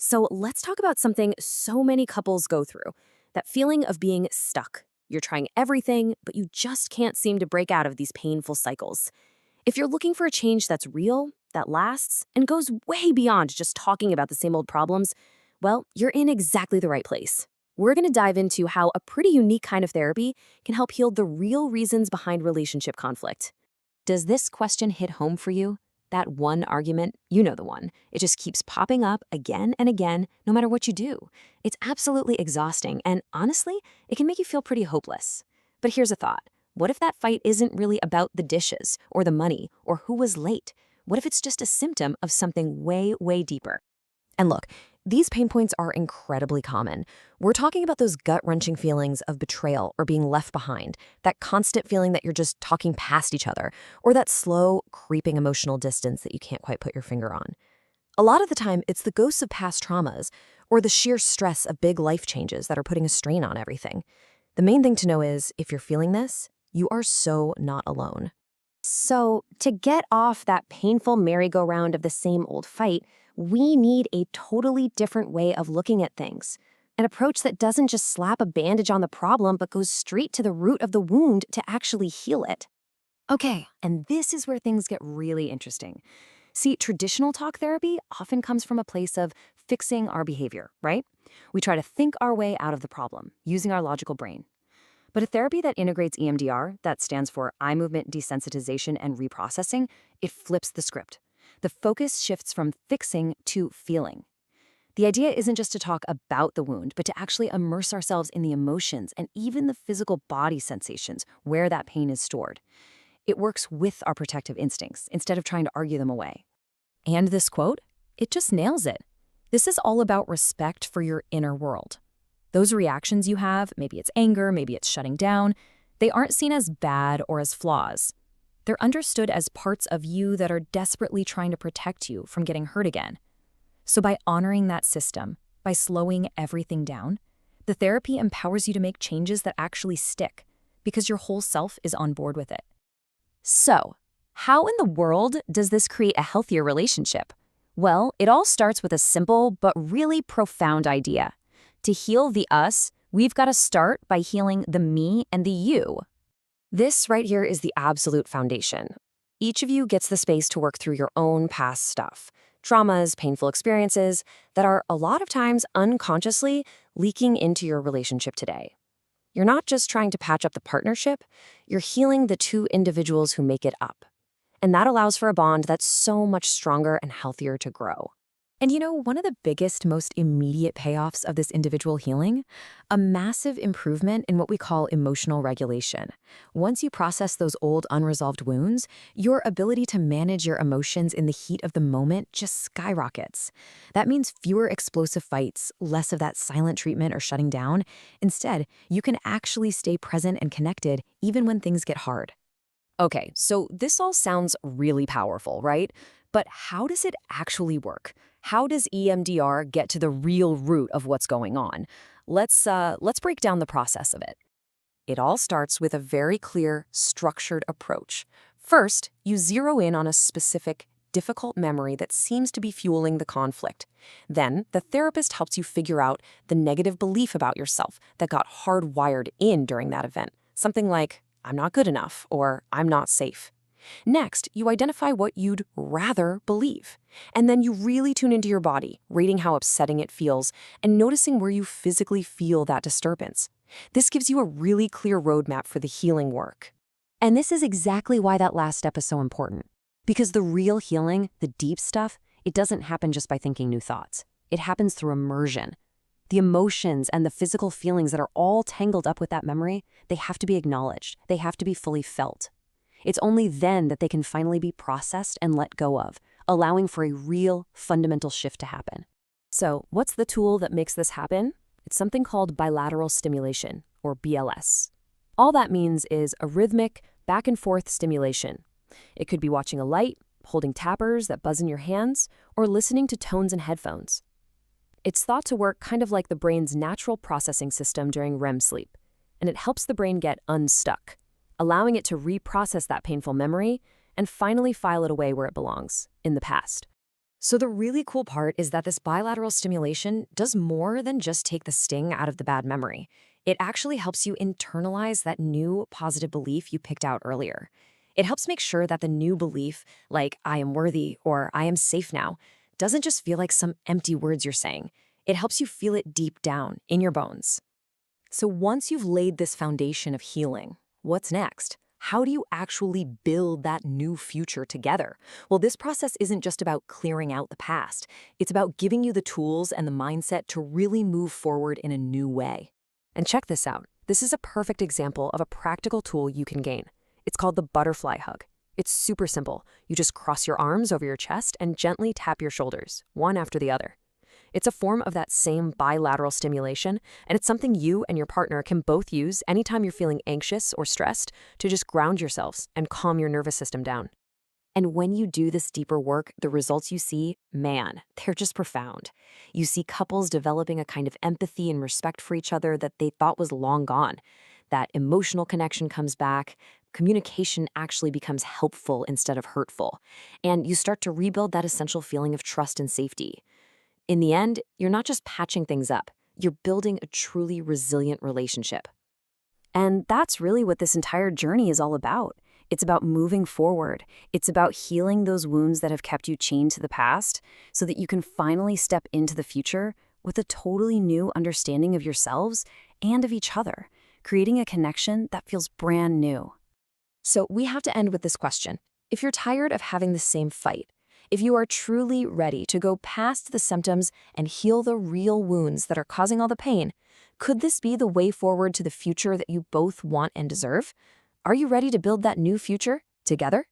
So let's talk about something so many couples go through, that feeling of being stuck. You're trying everything, but you just can't seem to break out of these painful cycles. If you're looking for a change that's real, that lasts, and goes way beyond just talking about the same old problems, well, you're in exactly the right place. We're going to dive into how a pretty unique kind of therapy can help heal the real reasons behind relationship conflict. Does this question hit home for you? That one argument, you know the one. It just keeps popping up again and again, no matter what you do. It's absolutely exhausting, and honestly, it can make you feel pretty hopeless. But here's a thought. What if that fight isn't really about the dishes, or the money, or who was late? What if it's just a symptom of something way, way deeper? And look, these pain points are incredibly common. We're talking about those gut-wrenching feelings of betrayal or being left behind, that constant feeling that you're just talking past each other, or that slow, creeping emotional distance that you can't quite put your finger on. A lot of the time, it's the ghosts of past traumas, or the sheer stress of big life changes that are putting a strain on everything. The main thing to know is, if you're feeling this, you are so not alone. So, to get off that painful merry-go-round of the same old fight, we need a totally different way of looking at things. An approach that doesn't just slap a bandage on the problem, but goes straight to the root of the wound to actually heal it. Okay, and this is where things get really interesting. See, traditional talk therapy often comes from a place of fixing our behavior, right? We try to think our way out of the problem, using our logical brain. But a therapy that integrates EMDR, that stands for eye movement desensitization and reprocessing, it flips the script. The focus shifts from fixing to feeling. The idea isn't just to talk about the wound, but to actually immerse ourselves in the emotions and even the physical body sensations where that pain is stored. It works with our protective instincts instead of trying to argue them away. And this quote, it just nails it. This is all about respect for your inner world. Those reactions you have, maybe it's anger, maybe it's shutting down, they aren't seen as bad or as flaws. They're understood as parts of you that are desperately trying to protect you from getting hurt again. So by honoring that system, by slowing everything down, the therapy empowers you to make changes that actually stick, because your whole self is on board with it. So, how in the world does this create a healthier relationship? Well, it all starts with a simple but really profound idea. To heal the us, we've got to start by healing the me and the you. This right here is the absolute foundation. Each of you gets the space to work through your own past stuff, traumas, painful experiences that are a lot of times unconsciously leaking into your relationship today. You're not just trying to patch up the partnership, you're healing the two individuals who make it up. And that allows for a bond that's so much stronger and healthier to grow. And you know, one of the biggest, most immediate payoffs of this individual healing? A massive improvement in what we call emotional regulation. Once you process those old unresolved wounds, your ability to manage your emotions in the heat of the moment just skyrockets. That means fewer explosive fights, less of that silent treatment or shutting down. Instead, you can actually stay present and connected even when things get hard. Okay, so this all sounds really powerful, right? But how does it actually work? How does EMDR get to the real root of what's going on? Let's break down the process of it. It all starts with a very clear, structured approach. First, you zero in on a specific, difficult memory that seems to be fueling the conflict. Then, the therapist helps you figure out the negative belief about yourself that got hardwired in during that event. Something like, I'm not good enough, or I'm not safe. Next, you identify what you'd rather believe. And then you really tune into your body, rating how upsetting it feels, and noticing where you physically feel that disturbance. This gives you a really clear roadmap for the healing work. And this is exactly why that last step is so important. Because the real healing, the deep stuff, it doesn't happen just by thinking new thoughts. It happens through immersion. The emotions and the physical feelings that are all tangled up with that memory, they have to be acknowledged. They have to be fully felt. It's only then that they can finally be processed and let go of, allowing for a real, fundamental shift to happen. So, what's the tool that makes this happen? It's something called bilateral stimulation, or BLS. All that means is a rhythmic, back-and-forth stimulation. It could be watching a light, holding tappers that buzz in your hands, or listening to tones in headphones. It's thought to work kind of like the brain's natural processing system during REM sleep, and it helps the brain get unstuck, allowing it to reprocess that painful memory and finally file it away where it belongs, in the past. So the really cool part is that this bilateral stimulation does more than just take the sting out of the bad memory. It actually helps you internalize that new positive belief you picked out earlier. It helps make sure that the new belief, like I am worthy or I am safe now, doesn't just feel like some empty words you're saying. It helps you feel it deep down in your bones. So once you've laid this foundation of healing, what's next? How do you actually build that new future together? Well, this process isn't just about clearing out the past. It's about giving you the tools and the mindset to really move forward in a new way. And check this out. This is a perfect example of a practical tool you can gain. It's called the butterfly hug. It's super simple. You just cross your arms over your chest and gently tap your shoulders, one after the other. It's a form of that same bilateral stimulation, and it's something you and your partner can both use anytime you're feeling anxious or stressed to just ground yourselves and calm your nervous system down. And when you do this deeper work, the results you see, man, they're just profound. You see couples developing a kind of empathy and respect for each other that they thought was long gone. That emotional connection comes back, communication actually becomes helpful instead of hurtful, and you start to rebuild that essential feeling of trust and safety. In the end, you're not just patching things up, you're building a truly resilient relationship. And that's really what this entire journey is all about. It's about moving forward. It's about healing those wounds that have kept you chained to the past so that you can finally step into the future with a totally new understanding of yourselves and of each other, creating a connection that feels brand new. So we have to end with this question. If you're tired of having the same fight, if you are truly ready to go past the symptoms and heal the real wounds that are causing all the pain, could this be the way forward to the future that you both want and deserve? Are you ready to build that new future together?